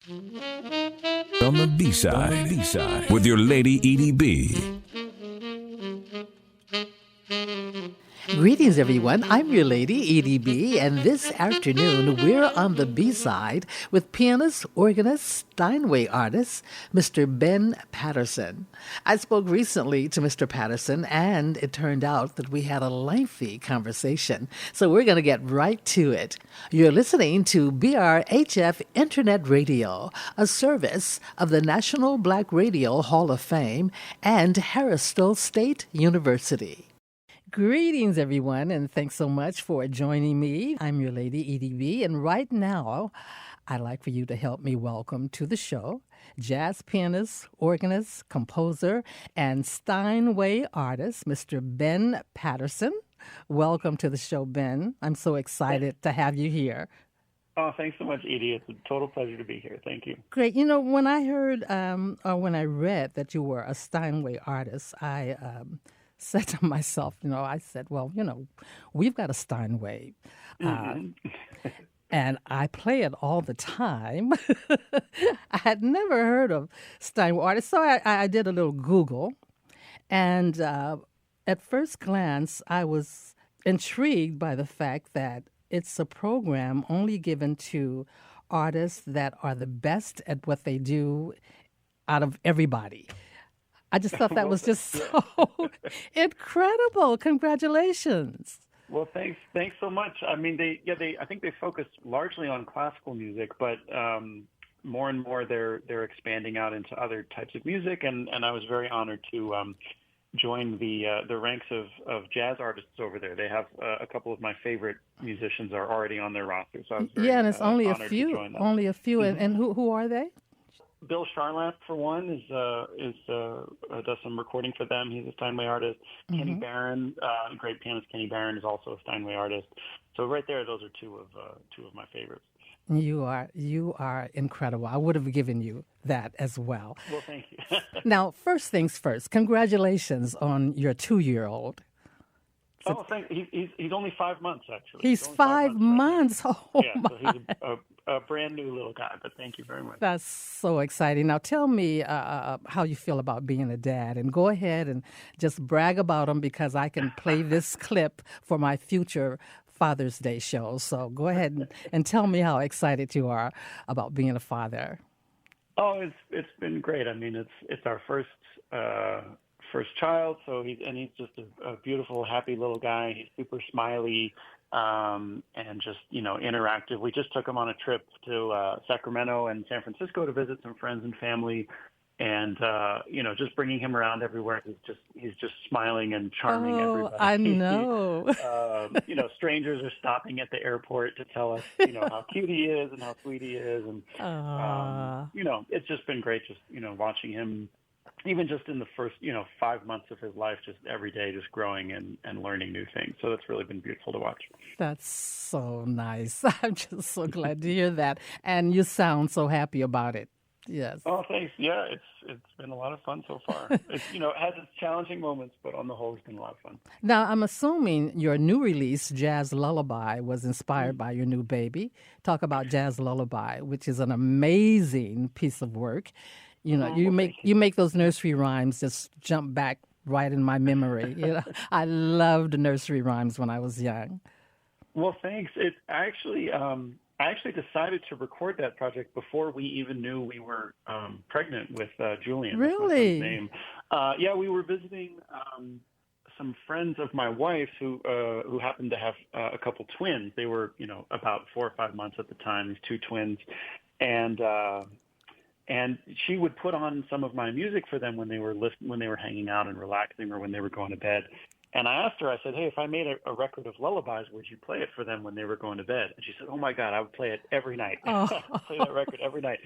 On the B-side, with your lady Edie B. Greetings, everyone. I'm your lady, Edie B, and this afternoon we're on the B-side with pianist, organist, Steinway artist, Mr. Ben Paterson. I spoke recently to Mr. Paterson, and it turned out that we had a lengthy conversation. So we're going to get right to it. You're listening to BRHF Internet Radio, a service of the National Black Radio Hall of Fame and Harris-Stowe State University. Greetings, everyone, and thanks so much for joining me. I'm your lady, Edie B, and right now, I'd like for you to help me welcome to the show jazz pianist, organist, composer, and Steinway artist, Mr. Ben Paterson. Welcome to the show, Ben. I'm so excited to have you here. Oh, thanks so much, Edie. It's a total pleasure to be here. Thank you. Great. You know, when I heard or when I read that you were a Steinway artist, I said to myself, I said, well, we've got a Steinway. And I play it all the time. I had never heard of Steinway artists, so I did a little Google. And at first glance, I was intrigued by the fact that it's a program only given to artists that are the best at what they do out of everybody. I just thought that was just so incredible. Congratulations. Well, thanks so much. I mean, I think they focus largely on classical music, but more and more they're expanding out into other types of music, and I was very honored to join the ranks of jazz artists over there. They have a couple of my favorite musicians are already on their roster, so I was very and it's only a honored few, to join them. only a few, and who are they? Bill Charland, for one, does some recording for them. He's a Steinway artist. Kenny Barron, great pianist Kenny Barron, is also a Steinway artist. So right there, those are two of my favorites. You are incredible. I would have given you that as well. Well, thank you. Now, first things first. Congratulations on your 2-year-old. Oh, he's only 5 months, actually. He's 5 months. Oh, yeah, so he's a brand new little guy, but thank you very much. That's so exciting. Now, tell me how you feel about being a dad, and go ahead and just brag about him because I can play this clip for my future Father's Day show. So go ahead and tell me how excited you are about being a father. Oh, it's been great. I mean, it's our first child, so he's just a beautiful, happy little guy. He's super smiley and just interactive. We just took him on a trip to Sacramento and San Francisco to visit some friends and family, and just bringing him around everywhere. He's just smiling and charming everybody. I know. Strangers are stopping at the airport to tell us how cute he is and how sweet he is, and it's just been great just watching him. Even just in the first, 5 months of his life, just every day, just growing and learning new things. So that's really been beautiful to watch. That's so nice. I'm just so glad to hear that. And you sound so happy about it. Yes. Oh, thanks. Yeah, it's been a lot of fun so far. It has its challenging moments, but on the whole, it's been a lot of fun. Now, I'm assuming your new release, Jazz Lullaby, was inspired by your new baby. Talk about Jazz Lullaby, which is an amazing piece of work. You make those nursery rhymes just jump back right in my memory. I loved nursery rhymes when I was young. Well, thanks. I actually decided to record that project before we even knew we were pregnant with Julian. Really? That's my son's name. Yeah, we were visiting some friends of my wife's who happened to have a couple twins. They were about 4 or 5 months at the time. These two twins, and she would put on some of my music for them when they were hanging out and relaxing or when they were going to bed. And I asked her, I said, hey, if I made a record of lullabies, would you play it for them when they were going to bed? And she said, oh, my God, I would play it every night. Oh. I would play that record every night.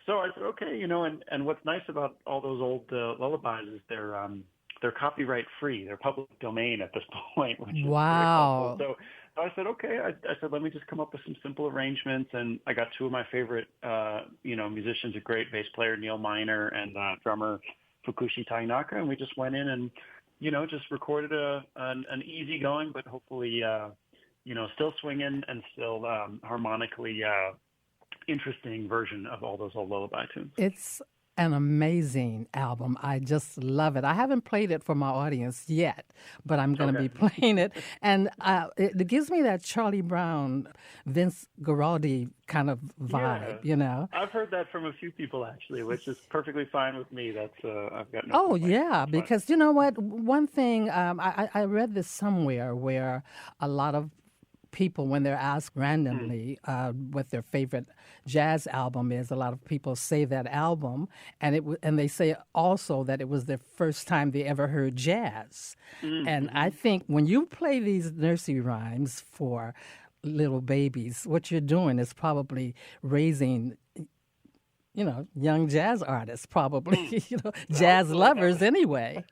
So I said, okay, and what's nice about all those old lullabies is they're copyright free. They're public domain at this point, which is wow. very helpful. So I said, okay. I said, let me just come up with some simple arrangements, and I got two of my favorite, musicians, a great bass player Neil Miner and drummer Fukushi Tainaka, and we just went in and, just recorded an easygoing, but hopefully, still swinging and still harmonically interesting version of all those old lullaby tunes. It's an amazing album. I just love it. I haven't played it for my audience yet, but I'm going to be playing it. And it gives me that Charlie Brown, Vince Guaraldi kind of vibe, you know? I've heard that from a few people, actually, which is perfectly fine with me. That's I've got no Oh, complaints. yeah, It's fine. because you know what? One thing, I read this somewhere where a lot of people, when they're asked randomly what their favorite jazz album is, a lot of people say that album, and and they say also that it was their first time they ever heard jazz. And I think when you play these nursery rhymes for little babies, what you're doing is probably raising, you know, young jazz artists, probably, you know, jazz lovers anyway.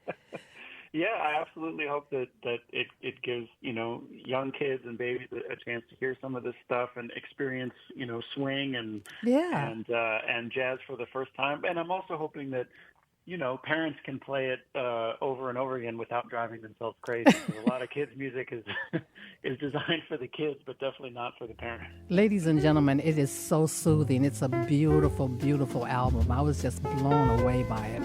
Yeah, I absolutely hope that it gives, you know, young kids and babies a chance to hear some of this stuff and experience, you know, swing Yeah. and jazz for the first time. And I'm also hoping that, you know, parents can play it over and over again without driving themselves crazy. 'Cause a lot of kids' music is is designed for the kids, but definitely not for the parents. Ladies and gentlemen, it is so soothing. It's a beautiful, beautiful album. I was just blown away by it.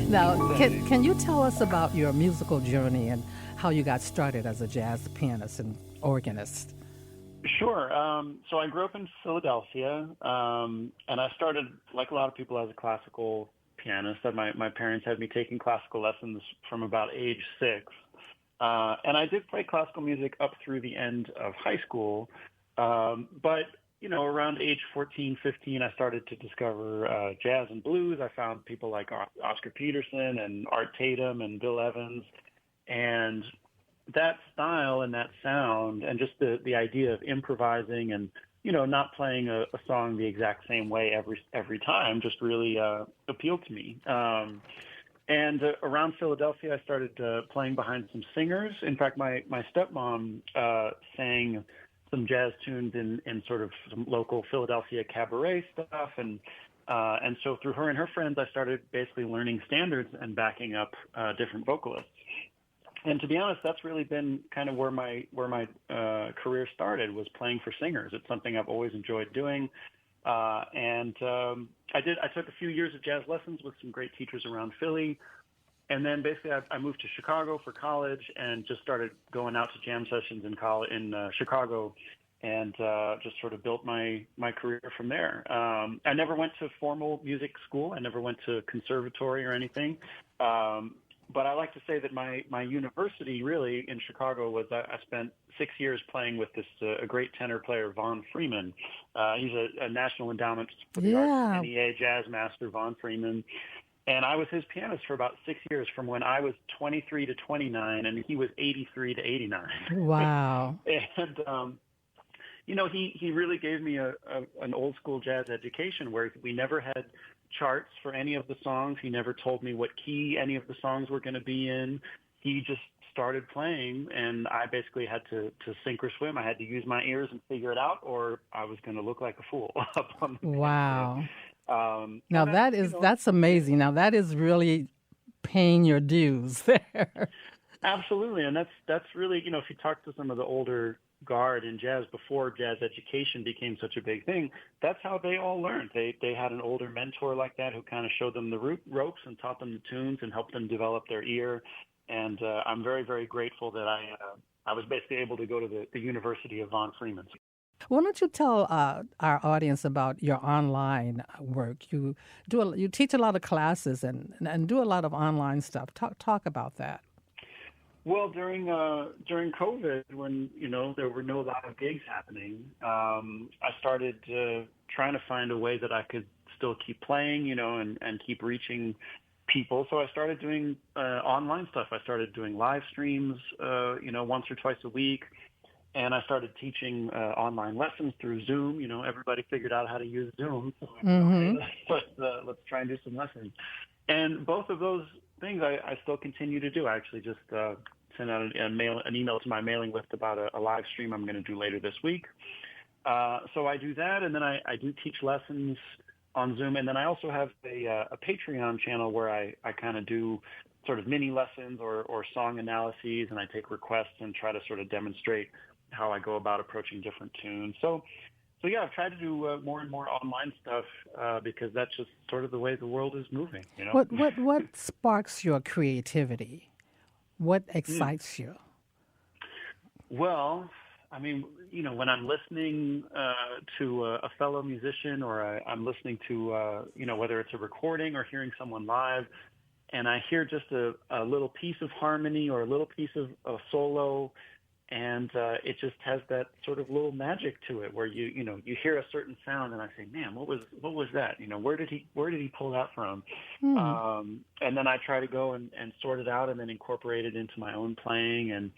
Now, can you tell us about your musical journey and how you got started as a jazz pianist and organist? Sure. So I grew up in Philadelphia, and I started, like a lot of people, as a classical pianist. My parents had me taking classical lessons from about age 6. And I did play classical music up through the end of high school. But, you know, around age 14, 15, I started to discover jazz and blues. I found people like Oscar Peterson and Art Tatum and Bill Evans. And that style and that sound and just the idea of improvising and, you know, not playing a song the exact same way every time just really appealed to me. And around Philadelphia, I started playing behind some singers. In fact, my stepmom sang some jazz tunes in sort of some local Philadelphia cabaret stuff. And so through her and her friends, I started basically learning standards and backing up different vocalists. And to be honest, that's really been kind of where my career started, was playing for singers. It's something I've always enjoyed doing. I took a few years of jazz lessons with some great teachers around Philly. And then basically I moved to Chicago for college and just started going out to jam sessions in Chicago, and just sort of built my career from there. I never went to formal music school. I never went to conservatory or anything. But I like to say that my university really in Chicago was, I spent 6 years playing with this a great tenor player, Von Freeman. He's a National Endowment for the Arts, NEA jazz master, Von Freeman. And I was his pianist for about 6 years, from when I was 23 to 29, and he was 83 to 89. Wow. And, he really gave me an old school jazz education where we never had charts for any of the songs. He never told me what key any of the songs were going to be in. He just started playing, and I basically had to sink or swim. I had to use my ears and figure it out, or I was going to look like a fool up on the Wow. Now that's, that's amazing. Now that is really paying your dues there. Absolutely. And that's really, if you talk to some of the older guard in jazz before jazz education became such a big thing, that's how they all learned. They had an older mentor like that who kind of showed them the ropes and taught them the tunes and helped them develop their ear. And I'm very, very grateful that I was basically able to go to the University of Von Freeman. Why don't you tell our audience about your online work? You teach a lot of classes and do a lot of online stuff. Talk about that. Well, during COVID, when there were no live gigs happening, I started trying to find a way that I could still keep playing, and keep reaching people. So I started doing online stuff. I started doing live streams, once or twice a week. And I started teaching online lessons through Zoom. Everybody figured out how to use Zoom. So let's try and do some lessons. And both of those things I still continue to do. I actually just sent out an email to my mailing list about a live stream I'm going to do later this week. So I do that, and then I do teach lessons on Zoom. And then I also have a Patreon channel where I kind of do sort of mini lessons or song analyses, and I take requests and try to sort of demonstrate how I go about approaching different tunes. So yeah, I've tried to do more and more online stuff because that's just sort of the way the world is moving. What sparks your creativity? What excites you? Well, I mean, when I'm listening to a fellow musician, or I'm listening to whether it's a recording or hearing someone live, and I hear just a little piece of harmony or a little piece of solo. And it just has that sort of little magic to it, where you hear a certain sound, and I say, "Man, what was that? Where did he pull that from?" And then I try to go and sort it out, and then incorporate it into my own playing. And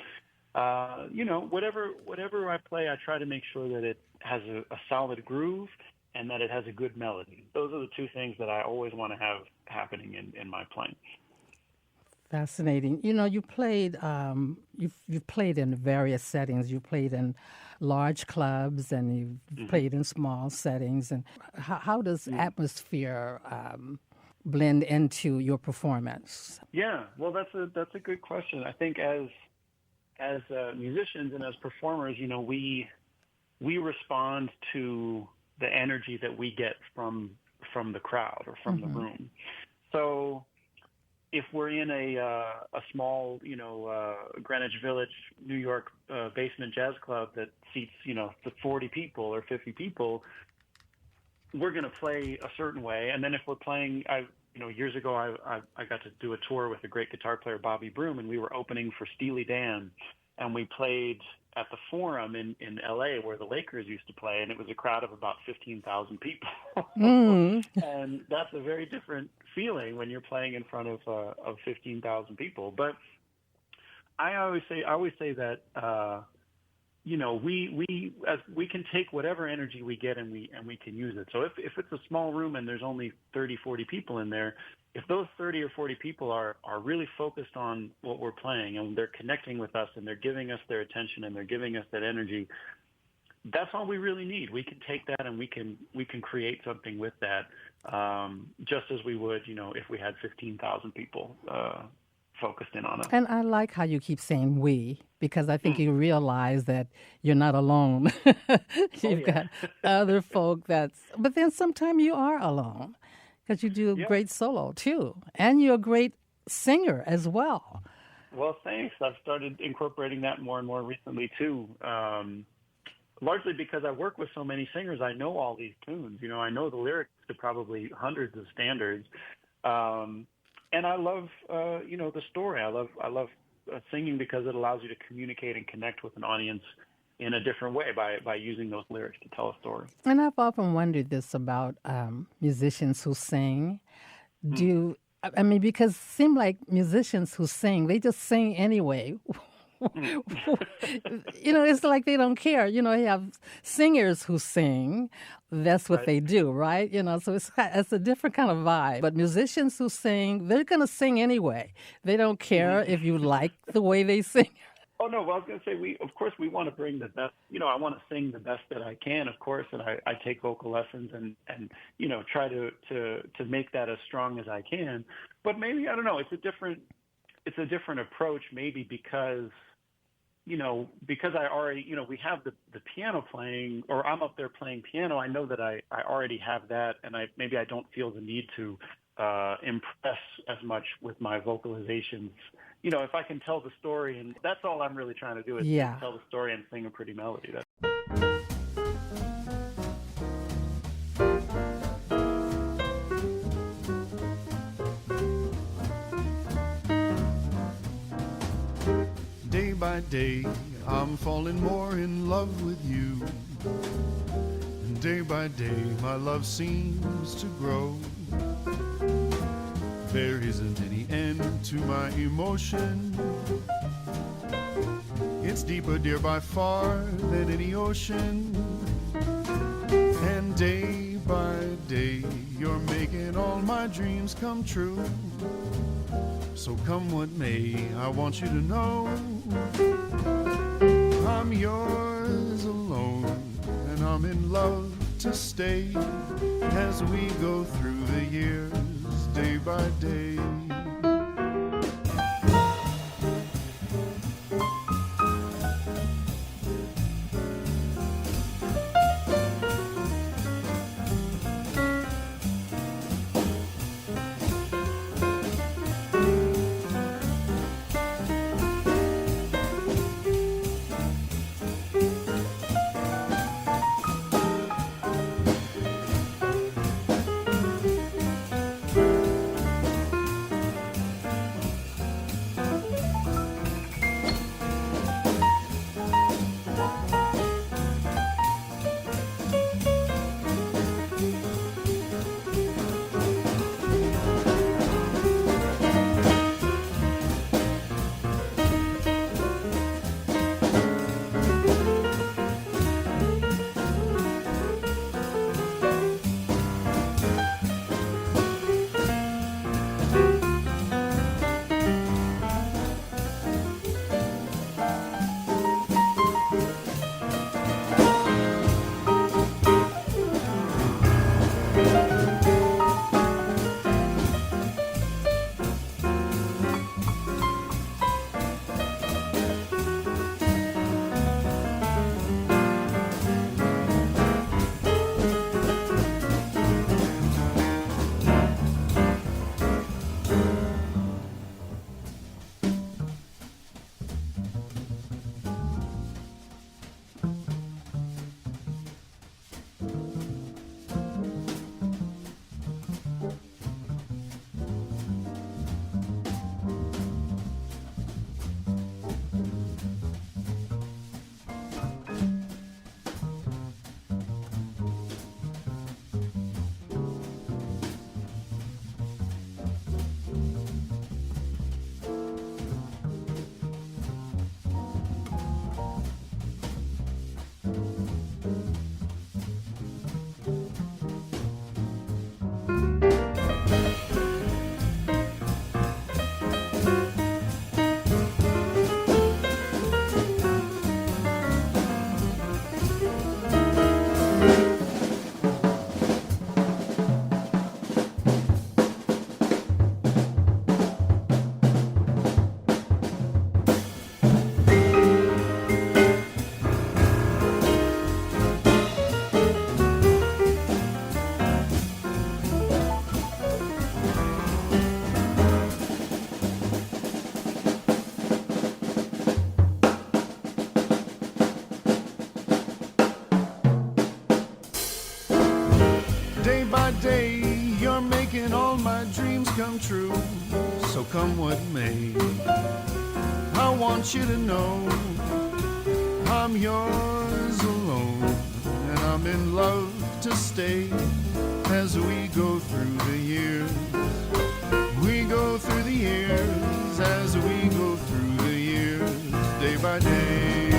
whatever I play, I try to make sure that it has a solid groove and that it has a good melody. Those are the two things that I always want to have happening in my playing. Fascinating. You played. You've played in various settings. You played in large clubs, and you've played in small settings. And how does atmosphere blend into your performance? Yeah, well, that's a good question. I think as musicians and as performers, we respond to the energy that we get from the crowd or from the room. So if we're in a small, Greenwich Village, New York basement jazz club that seats, 40 people or 50 people, we're going to play a certain way. And then if we're playing, years ago, I got to do a tour with a great guitar player, Bobby Broom, and we were opening for Steely Dan, and we played at the Forum in LA where the Lakers used to play, and it was a crowd of about 15,000 people. And that's a very different feeling when you're playing in front of 15,000 people. But I always say that we can take whatever energy we get and we can use it. So if it's a small room and there's only 30, 40 people in there, if those 30 or 40 people are really focused on what we're playing and they're connecting with us and they're giving us their attention and they're giving us that energy, that's all we really need. We can take that and we can create something with that, just as we would, if we had 15,000 people focused in on it. And I like how you keep saying we, because I think you realize that you're not alone. You've got other folk but then sometimes you are alone because you do a great solo too. And you're a great singer as well. Well, thanks. I've started incorporating that more and more recently too. Largely because I work with so many singers, I know all these tunes. You know, I know the lyrics to probably hundreds of standards. And I love, the story. I love singing because it allows you to communicate and connect with an audience in a different way by using those lyrics to tell a story. And I've often wondered this about musicians who sing. Because it seems like musicians who sing, they just sing anyway. It's like they don't care. You have singers who sing. That's what they do, right? So it's a different kind of vibe. But musicians who sing, they're going to sing anyway. They don't care if you like the way they sing. Oh, no. Well, I was going to say, we want to bring the best. I want to sing the best that I can, of course, and I take vocal lessons and try to make that as strong as I can. But maybe, I don't know, it's a different approach, maybe because I already, we have the piano playing, or I'm up there playing piano. I know that I already have that, and maybe I don't feel the need to impress as much with my vocalizations. If I can tell the story, and that's all I'm really trying to do is tell the story and sing a pretty melody. Day by day, I'm falling more in love with you. And day by day, my love seems to grow. There isn't any end to my emotion. It's deeper, dear, by far than any ocean. And day by day, you're making all my dreams come true. So come what may, I want you to know I'm yours alone, and I'm in love to stay as we go through the years, day by day. come true, so come what may. I want you to know I'm yours alone, and I'm in love to stay as we go through the years. We go through the years as we go through the years, day by day.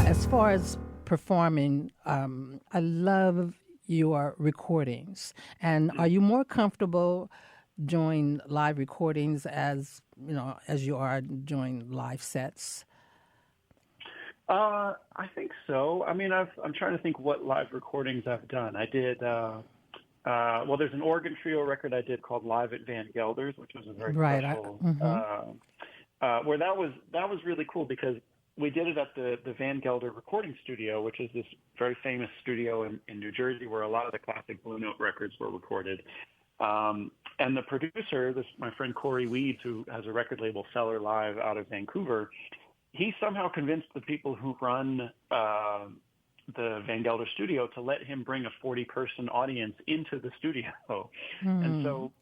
As far as performing, I love your recordings. And are you more comfortable doing live recordings as you are doing live sets? I think so. I mean, I'm trying to think what live recordings I've done. I did, well, there's an organ trio record I did called Live at Van Gelder's, which was a very special, where that was really cool because we did it at the Van Gelder recording studio, which is this very famous studio in New Jersey where a lot of the classic Blue Note records were recorded. And the producer, my friend Corey Weeds, who has a record label, Cellar Live, out of Vancouver, he somehow convinced the people who run the Van Gelder studio to let him bring a 40-person audience into the studio. And so,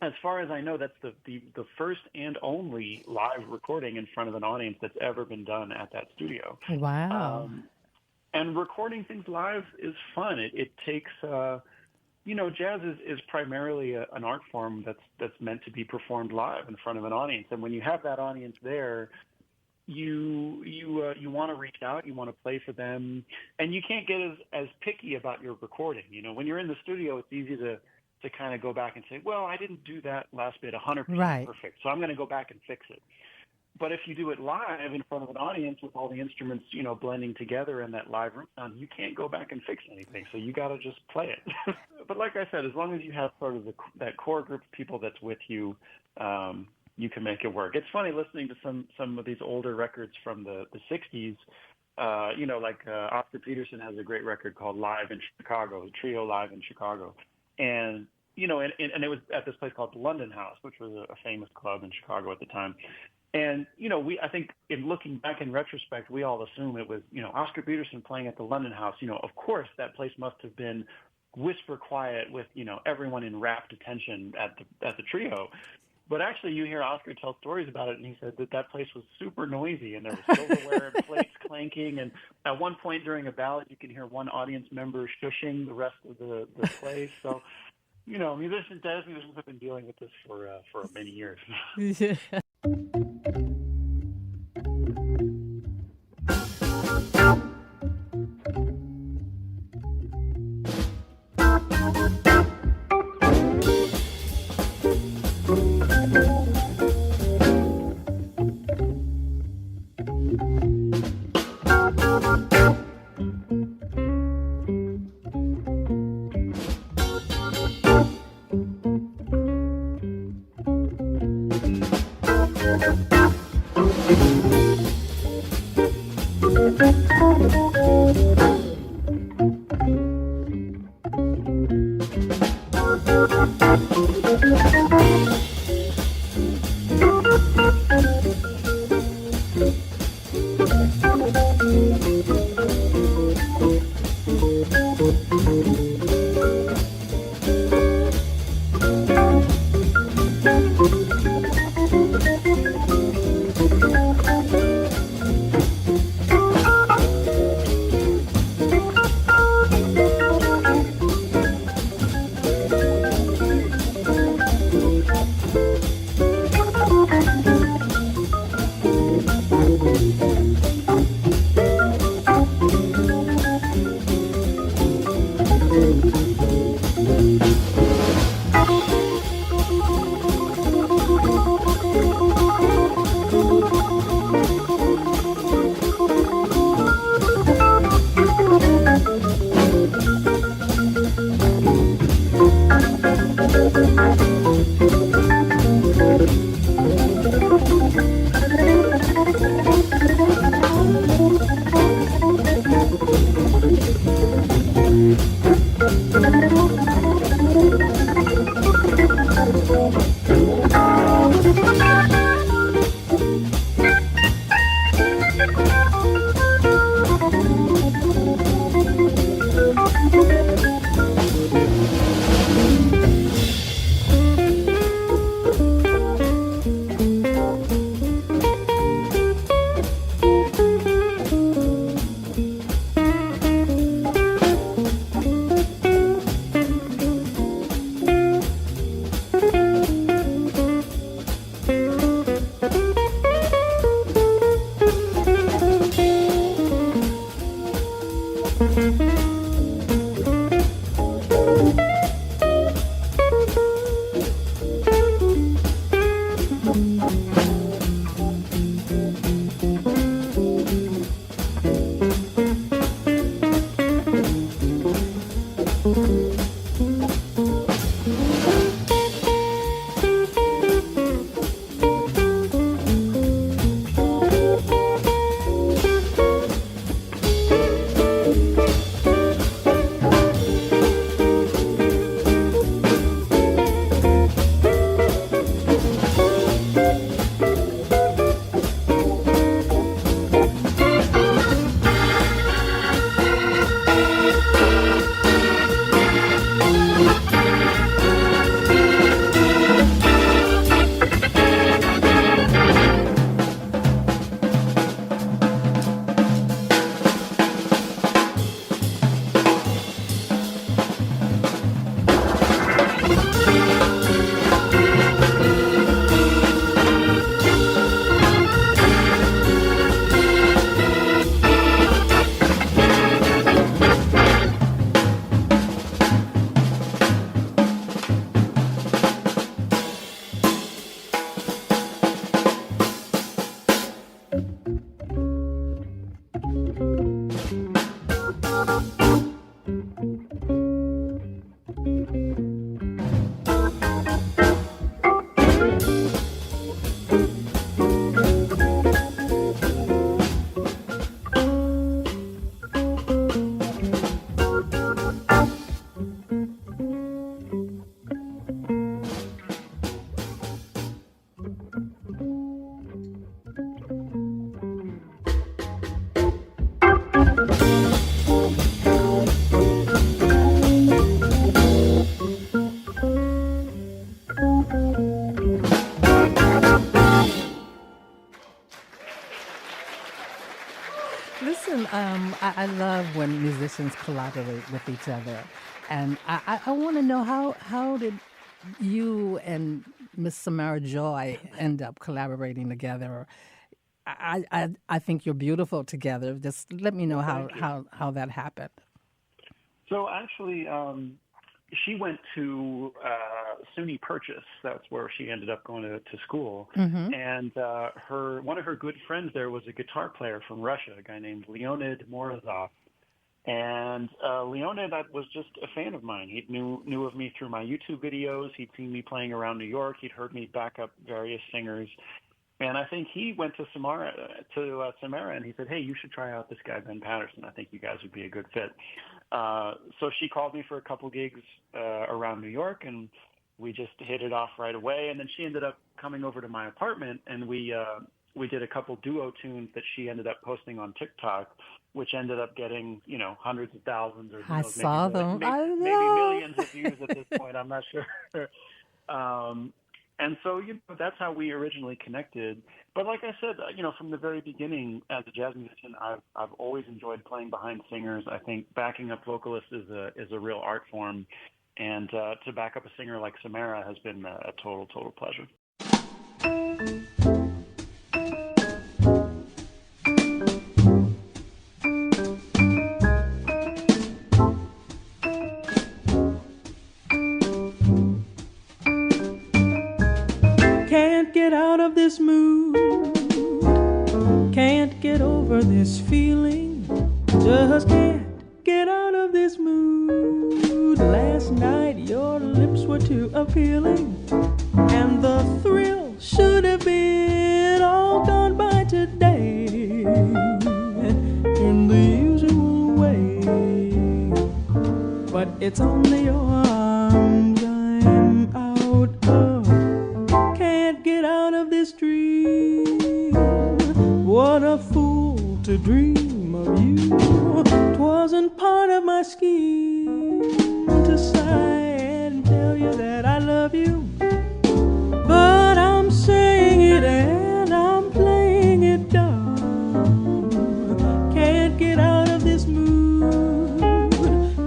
as far as I know, that's the first and only live recording in front of an audience that's ever been done at that studio. Wow. And recording things live is fun. It takes, jazz is primarily an art form that's meant to be performed live in front of an audience. And when you have that audience there, you want to reach out, you want to play for them, and you can't get as picky about your recording. When you're in the studio, it's easy to kind of go back and say, well, I didn't do that last bit 100% perfect, so I'm going to go back and fix it. But if you do it live in front of an audience with all the instruments, blending together in that live room sound, you can't go back and fix anything. So you got to just play it. But like I said, as long as you have sort of that core group of people that's with you, you can make it work. It's funny listening to some of these older records from the 60s. Like Oscar Peterson has a great record called Live in Chicago, the trio Live in Chicago. And, and it was at this place called the London House, which was a famous club in Chicago at the time. And, I think in looking back in retrospect, we all assume it was, Oscar Peterson playing at the London House. Of course, that place must have been whisper quiet with, everyone in rapt attention at the trio. But actually, you hear Oscar tell stories about it, and he said that place was super noisy, and there was silverware and plates clanking. And at one point during a ballad, you can hear one audience member shushing the rest of the place. So, jazz musicians have been dealing with this for many years. Yeah. I love when musicians collaborate with each other. And I want to know how did you and Miss Samara Joy end up collaborating together? I think you're beautiful together. Just let me know how that happened. So actually, she went to SUNY Purchase. That's where she ended up going to school. Mm-hmm. And one of her good friends there was a guitar player from Russia, a guy named Leonid Morozov. And Leonid was just a fan of mine. He knew of me through my YouTube videos. He'd seen me playing around New York. He'd heard me back up various singers. And I think he went to Samara, and he said, hey, you should try out this guy, Ben Paterson. I think you guys would be a good fit. So she called me for a couple gigs around New York, and we just hit it off right away. And then she ended up coming over to my apartment, and we did a couple duo tunes that she ended up posting on TikTok, which ended up getting, hundreds of thousands or I saw them. Maybe millions of views at this point. I'm not sure. And so, that's how we originally connected. But like I said, from the very beginning, as a jazz musician, I've always enjoyed playing behind singers. I think backing up vocalists is a real art form, and to back up a singer like Samara has been a total pleasure. Can't get out of this mood, can't get over this feeling, just can't get out of this mood. Last night your lips were too appealing, and the thrill should have been all gone by today, in the usual way. But it's only your arms I'm out of. Can't get out of this dream. What a fool to dream of you. 'Twasn't part of my scheme to sigh and tell you that I love you. But I'm saying it and I'm playing it dumb. Can't get out of this mood.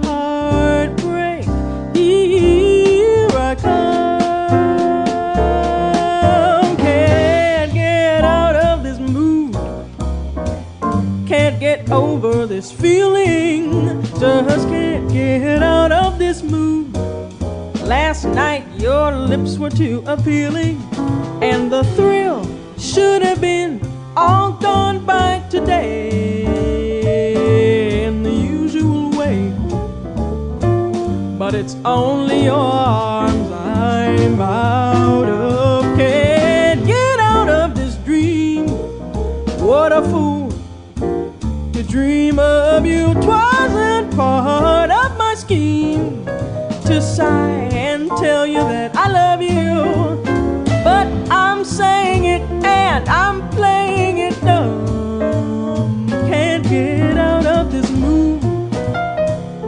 Heartbreak, here I come. Get over this feeling, just can't get out of this mood. Last night your lips were too appealing, and the thrill should have been all gone by today, in the usual way. But it's only your arms I'm out of. Can't get out of this dream. What a fool to dream of you. 'Twasn't part of my scheme to sigh and tell you that I love you. But I'm saying it and I'm playing it dumb. Can't get out of this mood.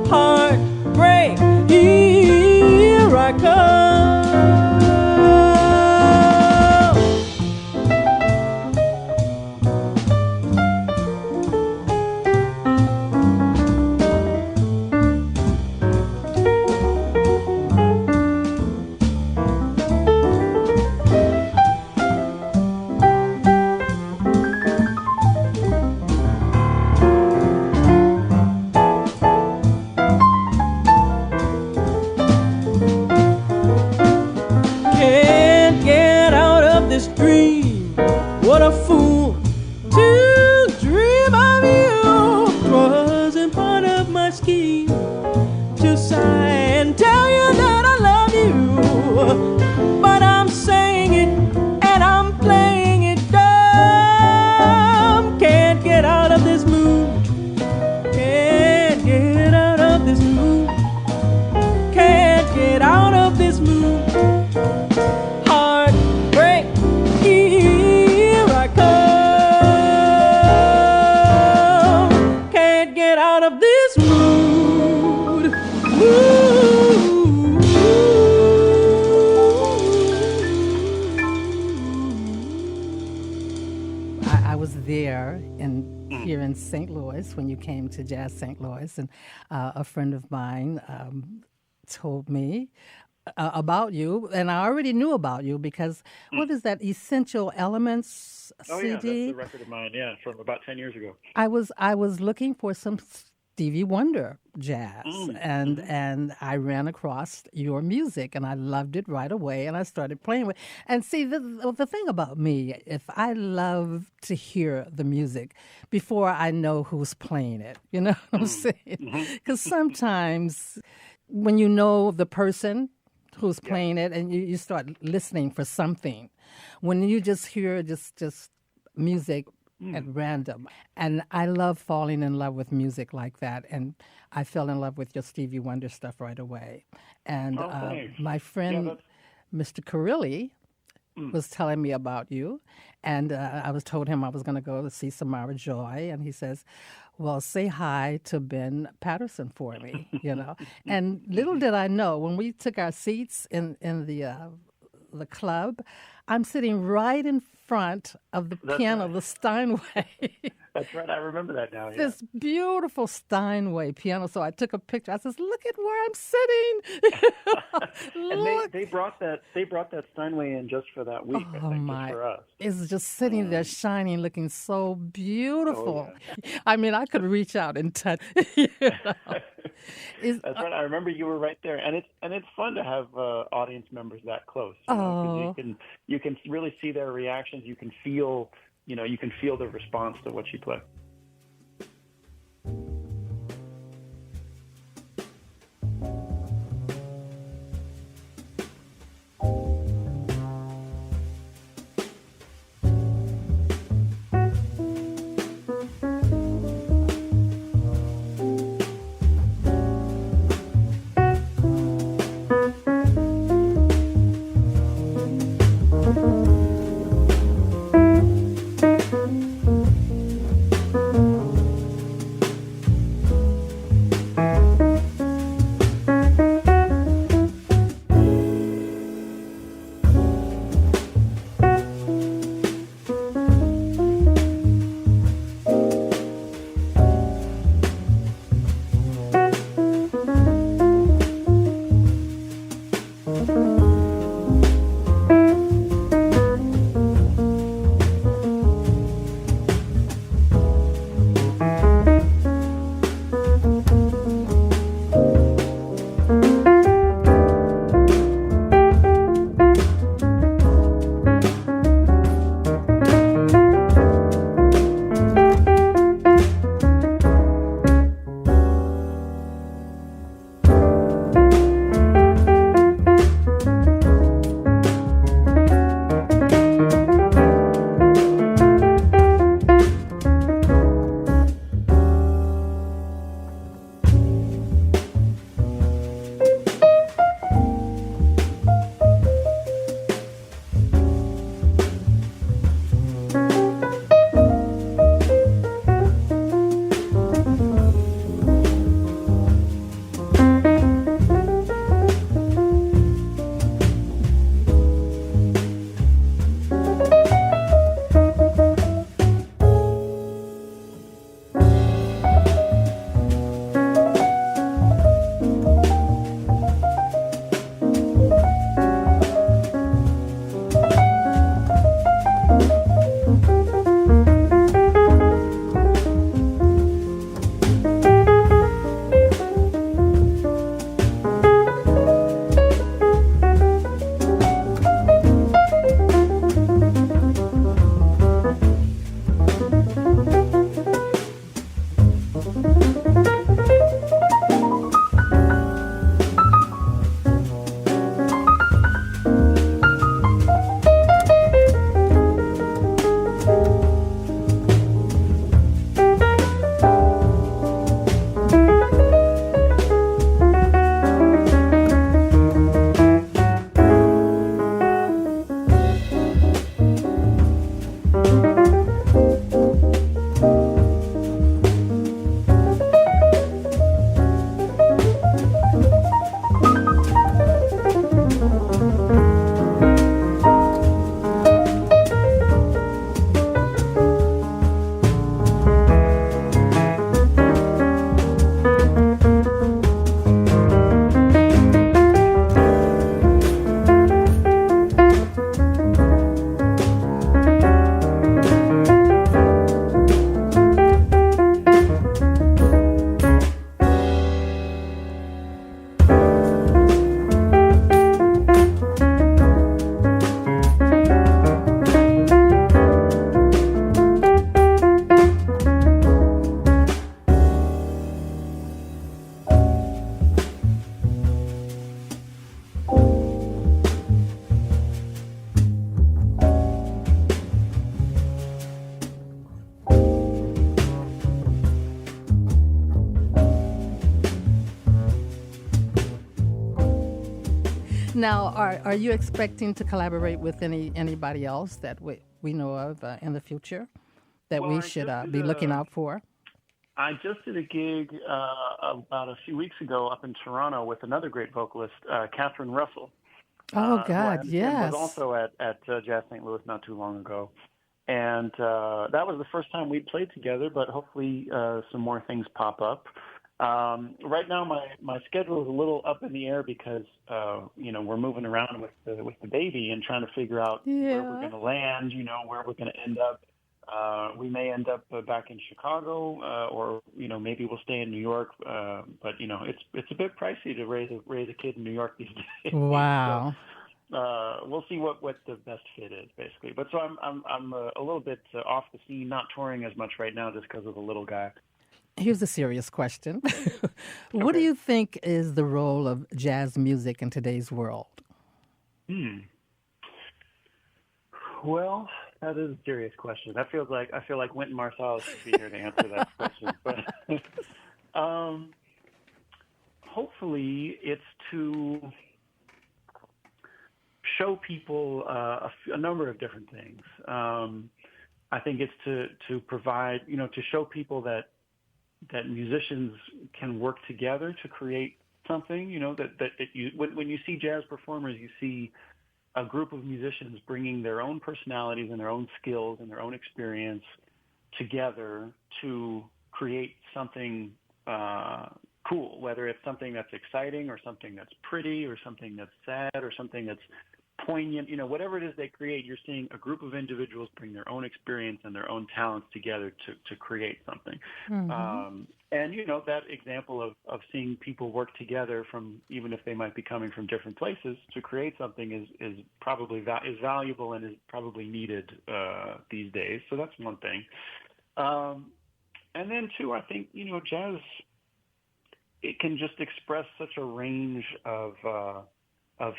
Heartbreak, here I come. What a fool to dream of you. 'Twasn't part of my scheme to sigh and tell you that I love you. But I'm saying it and I'm playing it dumb. Can't get out of this mood. Can't get out of this mood. Can't get out of this mood. Heartbreak, here I come. Can't get out of this mood. Ooh. I was there in here in St. Louis when you came to Jazz St. Louis, and a friend of mine told me about you, and I already knew about you because what is that Essential Elements Oh CD? yeah, that's a record of mine. Yeah, from about 10 years ago. I was looking for some Stevie Wonder jazz, and I ran across your music, and I loved it right away, and I started playing with. And see, the thing about me, if I love to hear the music before I know who's playing it, you know what I'm saying? Because sometimes when you know the person who's playing it, and you start listening for something, when you just hear just music at random. And I love falling in love with music like that. And I fell in love with your Stevie Wonder stuff right away. And my friend, Mr. Carilli, was telling me about you. And I was told him I was going to go to see Samara Joy. And he says, well, say hi to Ben Paterson for me, you know. And little did I know, when we took our seats in the club, I'm sitting right in front of the piano, the Steinway. That's right. I remember that now. Yeah. This beautiful Steinway piano. So I took a picture. I says, "Look at where I'm sitting." And they brought that Steinway in just for that week. I think, just for us. It's just sitting there shining, looking so beautiful. Oh, yeah. I mean, I could reach out and touch. You know? That's right. I remember you were right there, and it's fun to have audience members that close. Because you can really see their reactions. You can feel the response to what you play. Now, are you expecting to collaborate with anybody else that we know of in the future that we should be looking out for? I just did a gig about a few weeks ago up in Toronto with another great vocalist, Catherine Russell. Oh, God, yes. Was also at Jazz St. Louis not too long ago. And that was the first time we played together, but hopefully some more things pop up. Right now, my schedule is a little up in the air because, we're moving around with the baby and trying to figure out where we're going to land, where we're going to end up. We may end up back in Chicago, or maybe we'll stay in New York. But it's a bit pricey to raise a kid in New York these days. Wow. So, we'll see what the best fit is, basically. But so I'm a little bit off the scene, not touring as much right now, just because of the little guy. Here's a serious question. What do you think is the role of jazz music in today's world? Well, that is a serious question. I feel like Wynton Marsalis should be here to answer that question. But hopefully, it's to show people a number of different things. I think it's to provide, to show people that musicians can work together to create something. When you see jazz performers, you see a group of musicians bringing their own personalities and their own skills and their own experience together to create something cool, whether it's something that's exciting or something that's pretty or something that's sad or something that's poignant, whatever it is they create, you're seeing a group of individuals bring their own experience and their own talents together to create something. Mm-hmm. And, that example of seeing people work together from, even if they might be coming from different places, to create something is probably is valuable and is probably needed these days. So that's one thing. And then two, I think, jazz, it can just express such a range of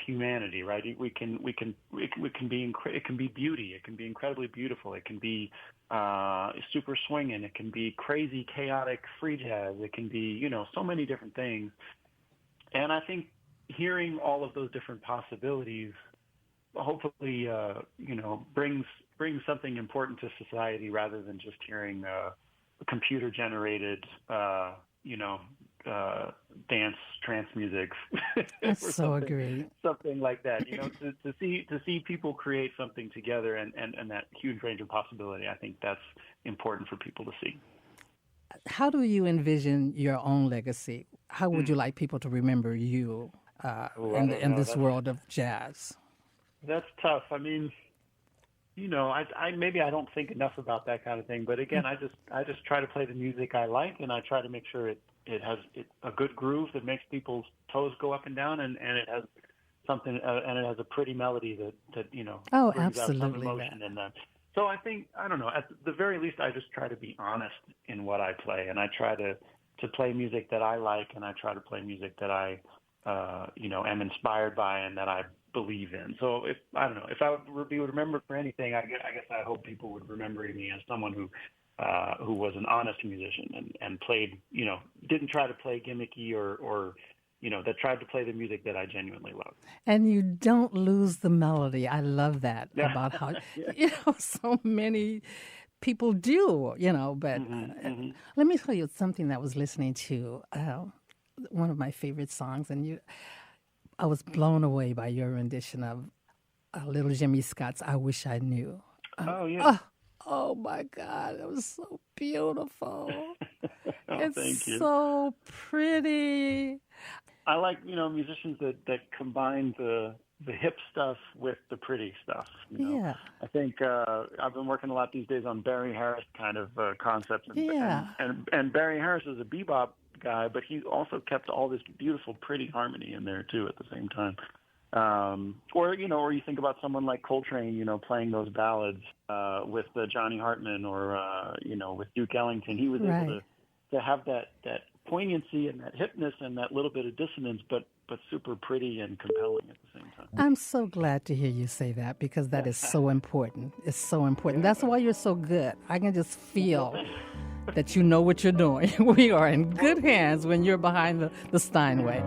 humanity, right? It can be beauty. It can be incredibly beautiful. It can be super swinging. It can be crazy, chaotic, free jazz. It can be, so many different things. And I think hearing all of those different possibilities, hopefully, brings something important to society rather than just hearing computer-generated, dance, trance music. I so agree. Something like that, to see people create something together and that huge range of possibility. I think that's important for people to see. How do you envision your own legacy? How would you like people to remember you in this world of jazz? That's tough. I mean, I maybe I don't think enough about that kind of thing. But again, I just try to play the music I like, and I try to make sure it has a good groove that makes people's toes go up and down, and it has something, and it has a pretty melody that brings absolutely out some emotion in them. So I think, I don't know, at the very least, I just try to be honest in what I play, and I try to play music that I like, and I try to play music that I am inspired by and that I believe in. So if I would be remembered for anything, I guess I hope people would remember me as someone who was an honest musician and played, didn't try to play gimmicky or that tried to play the music that I genuinely love. And you don't lose the melody. I love that about how, so many people do, but let me tell you something that I was listening to, one of my favorite songs, and I was blown away by your rendition of Little Jimmy Scott's I Wish I Knew. Oh, yeah. Oh, my God. It was so beautiful. It's thank you. So pretty. I like, musicians that combine the hip stuff with the pretty stuff. Yeah. I think I've been working a lot these days on Barry Harris kind of concepts. And Barry Harris is a bebop guy, but he also kept all this beautiful, pretty harmony in there too at the same time. Or you think about someone like Coltrane, playing those ballads with Johnny Hartman or with Duke Ellington. He was able to have that poignancy and that hipness and that little bit of dissonance, but super pretty and compelling at the same time. I'm so glad to hear you say that, because that is so important. It's so important. That's why you're so good. I can just feel that you know what you're doing. We are in good hands when you're behind the Stienway.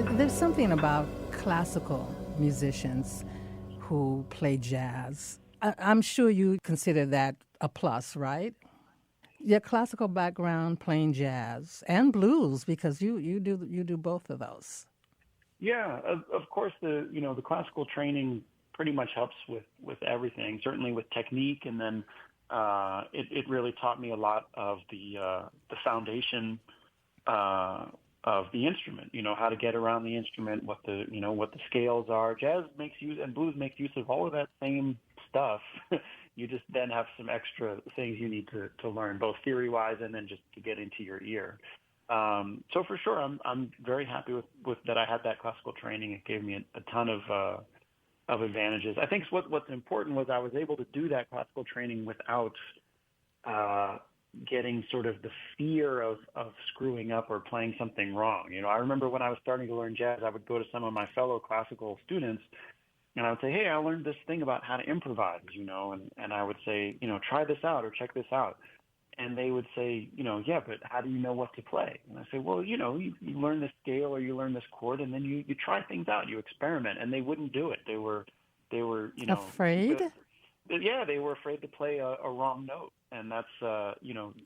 There's something about classical musicians who play jazz. I'm sure you consider that a plus, right? Your classical background playing jazz and blues, because you do both of those. Yeah, of course the classical training pretty much helps with everything, certainly with technique, and then it really taught me a lot of the foundation of the instrument, how to get around the instrument, what the scales are. Jazz makes use and blues makes use of all of that same stuff. You just then have some extra things you need to learn, both theory-wise and then just to get into your ear. So for sure, I'm very happy with that. I had that classical training. It gave me a ton of advantages. I think what's important was I was able to do that classical training without getting sort of the fear of screwing up or playing something wrong. I remember when I was starting to learn jazz, I would go to some of my fellow classical students and I would say, hey, I learned this thing about how to improvise, and I would say, try this out or check this out. And they would say, yeah, but how do you know what to play? And I say, well, you learn this scale or you learn this chord, and then you try things out, you experiment. And they wouldn't do it. They were afraid. Yeah, they were afraid to play a wrong note, and that's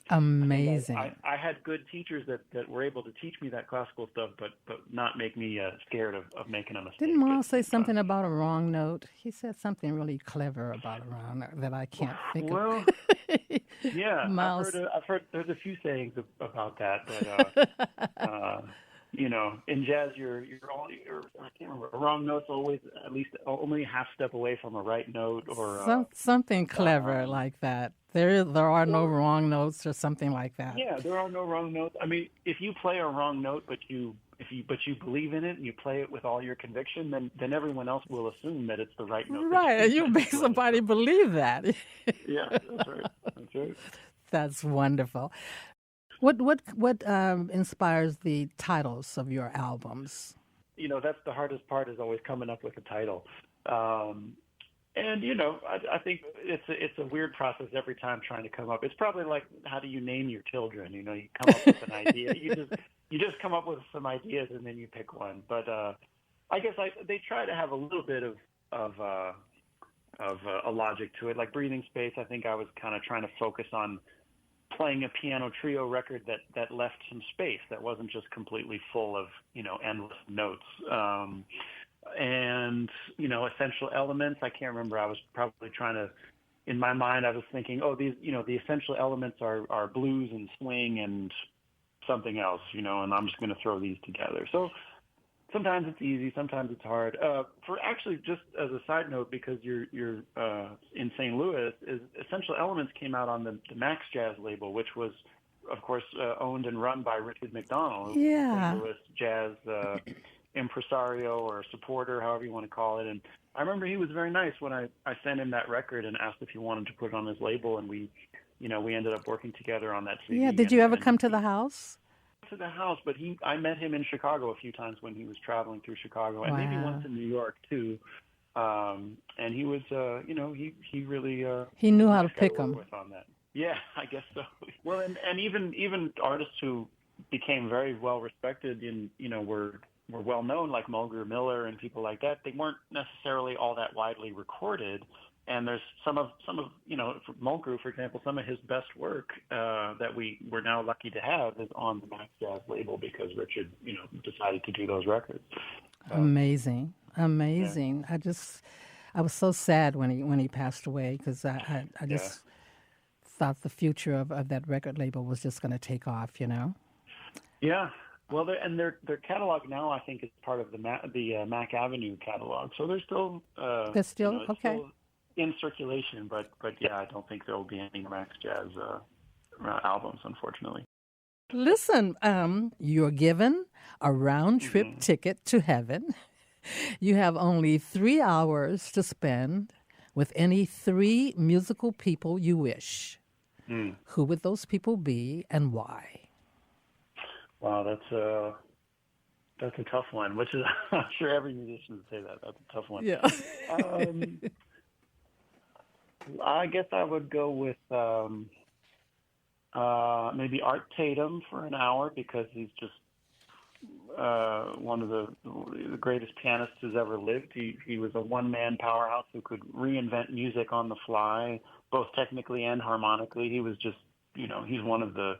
amazing. I had good teachers that were able to teach me that classical stuff, but not make me scared of making a mistake. Didn't Miles say something about a wrong note? He said something really clever about a wrong note that I can't think of. Yeah, Miles. I've heard there's a few sayings about that, but in jazz, you're I can't remember. A wrong note's always at least only a half step away from a right note, or something clever like that. There are no wrong notes or something like that. Yeah, there are no wrong notes. I mean, if you play a wrong note, but you believe in it and you play it with all your conviction, then everyone else will assume that it's the right note. Right, you make somebody believe that. Yeah, that's right. That's right. That's wonderful. What inspires the titles of your albums? That's the hardest part, is always coming up with a title. And I think it's a weird process every time trying to come up. It's probably like, how do you name your children? You come up with an idea. You just come up with some ideas and then you pick one. But I guess they try to have a little bit of a logic to it. Like Breathing Space, I think I was kind of trying to focus on playing a piano trio record that left some space, that wasn't just completely full of endless notes. And Essential Elements, I can't remember. I was probably trying to, in my mind, I was thinking, these the essential elements are blues and swing and something else, and I'm just going to throw these together. So sometimes it's easy, sometimes it's hard. For actually, just as a side note, because you're in St. Louis, Essential Elements came out on the Max Jazz label, which was, of course, owned and run by Richard McDonald, yeah. St. Louis jazz impresario or supporter, however you want to call it. And I remember he was very nice when I sent him that record and asked if he wanted to put it on his label, and we ended up working together on that CD. Yeah, did you ever come to the house? To the house, but I met him in Chicago a few times when he was traveling through Chicago, and wow. maybe once in New York too. And he was, he really he knew how to pick them. On that. Yeah, I guess so. Well, and even artists who became very well respected and were well known, like Mulgrew Miller and people like that. They weren't necessarily all that widely recorded. And there's some of for Mulgrew, for example, some of his best work that we're now lucky to have is on the Max Jazz label, because Richard, decided to do those records. Amazing. Yeah. I was so sad when he passed away, because I just thought the future of that record label was just going to take off, Yeah. Well, their catalog now, I think, is part of the Mac Avenue catalog. So they're still okay. Still in circulation, but yeah, I don't think there will be any Max Jazz albums, unfortunately. Listen, you're given a round-trip ticket to heaven. You have only 3 hours to spend with any 3 musical people you wish. Who would those people be and why? Wow, that's a tough one, which is, I'm sure every musician would say that. That's a tough one. Yeah. I guess I would go with maybe Art Tatum for an hour, because he's just, one of the greatest pianists who's ever lived. He was a one-man powerhouse who could reinvent music on the fly, both technically and harmonically. He was just, he's one of the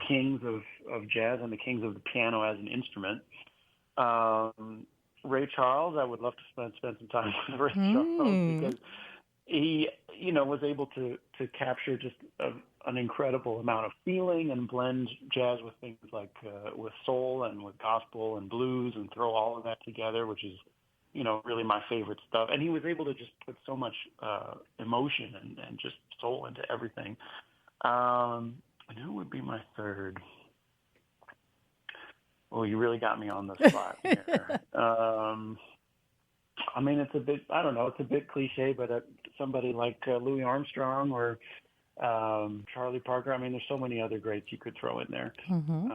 kings of jazz and the kings of the piano as an instrument. Ray Charles, I would love to spend some time with Ray Charles, because he, was able to capture just an incredible amount of feeling and blend jazz with things like with soul and with gospel and blues and throw all of that together, which is, really my favorite stuff. And he was able to just put so much emotion and just soul into everything. And who would be my third? Well, you really got me on the spot here. I mean, it's a bit cliche, but somebody like Louis Armstrong or Charlie Parker. I mean, there's so many other greats you could throw in there. Mm-hmm.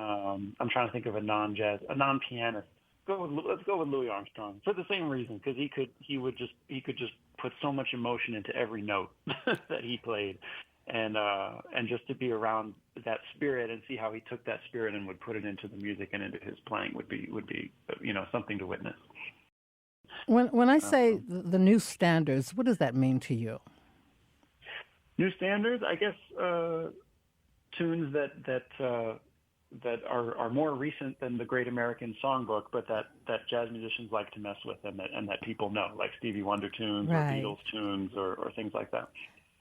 I'm trying to think of a non-pianist. Let's go with Louis Armstrong for the same reason, because he could just put so much emotion into every note that he played, and just to be around that spirit and see how he took that spirit and would put it into the music and into his playing would be something to witness. When I say the new standards, what does that mean to you? New standards, I guess, tunes that are more recent than the Great American Songbook, but that jazz musicians like to mess with and that people know, like Stevie Wonder tunes or Beatles tunes or things like that.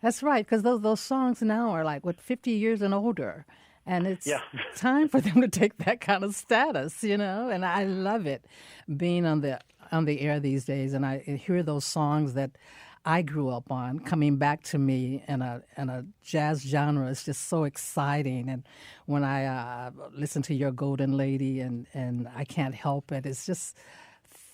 That's right, because those songs now are like 50 years and older, and it's time for them to take that kind of status, And I love it being on the air these days, and I hear those songs that I grew up on coming back to me in a jazz genre. Is just so exciting. And when I listen to your Golden Lady and I Can't Help It, it's just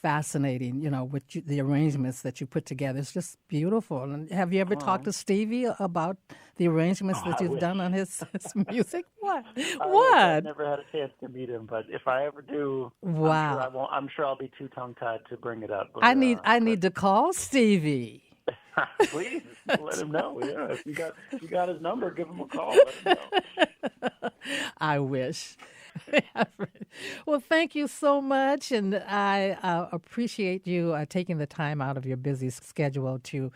fascinating, with the arrangements that you put together. It's just beautiful. And have you ever talked to Stevie about the arrangements that you've done on his music? What? I've never had a chance to meet him, but if I ever do, wow, I'm sure I'll be too tongue-tied to bring it up. But, I need to call Stevie. Please let him know. Yeah, if you got his number, give him a call. Let him know. I wish. Well, thank you so much, and I appreciate you taking the time out of your busy schedule to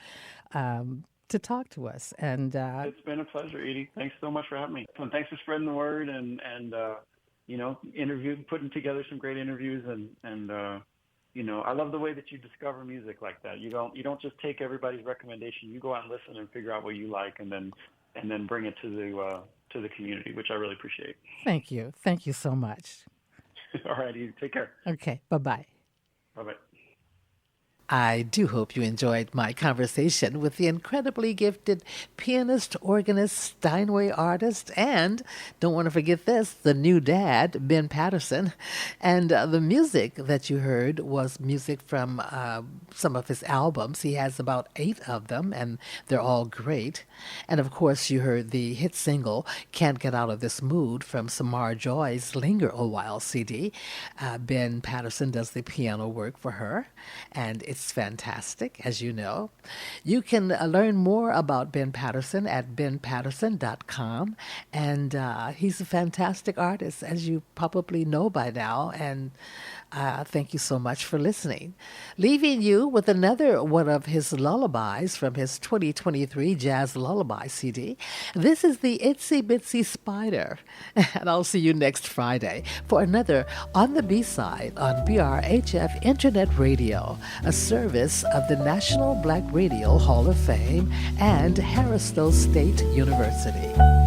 talk to us. And it's been a pleasure, Edie. Thanks so much for having me, and thanks for spreading the word and putting together some great interviews and. I love the way that you discover music like that. You don't just take everybody's recommendation. You go out and listen and figure out what you like, and then bring it to the community, which I really appreciate. Thank you so much. All righty, take care. Okay, bye-bye. Bye-bye. I do hope you enjoyed my conversation with the incredibly gifted pianist, organist, Steinway artist, and, don't want to forget this, the new dad, Ben Paterson. And the music that you heard was music from some of his albums. He has about 8 of them, and they're all great. And, of course, you heard the hit single, Can't Get Out of This Mood, from Samara Joy's Linger a While CD. Ben Paterson does the piano work for her, and it's fantastic, as you know. You can learn more about Ben Paterson at benpaterson.com, and he's a fantastic artist, as you probably know by now, and thank you so much for listening. Leaving you with another one of his lullabies from his 2023 Jazz Lullaby CD. This is the Itsy Bitsy Spider, and I'll see you next Friday for another On the B-Side on BRHF Internet Radio, a service of the National Black Radio Hall of Fame and Harris Stowe State University.